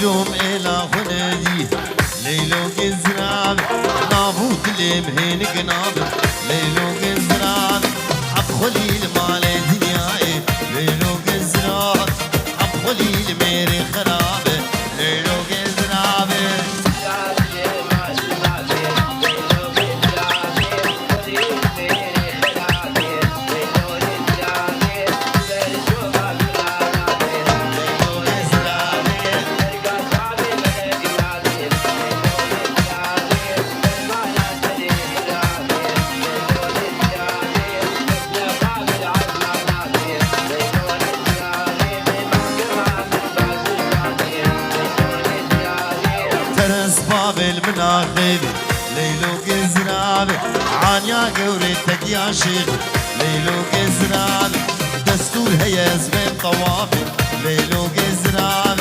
ليلوم إلى هنادي ليلو جزراب نابوت لمهين قناب ليلو جزراب عبخلي المال دنياي ليلو جزراب عبخلي الميري خراب ليلو جزراب المناخب ليلو كزرابي عانيا قورتك يا شيخ ليلو كزرابي دستور هيا زمن طوافي ليلو كزرابي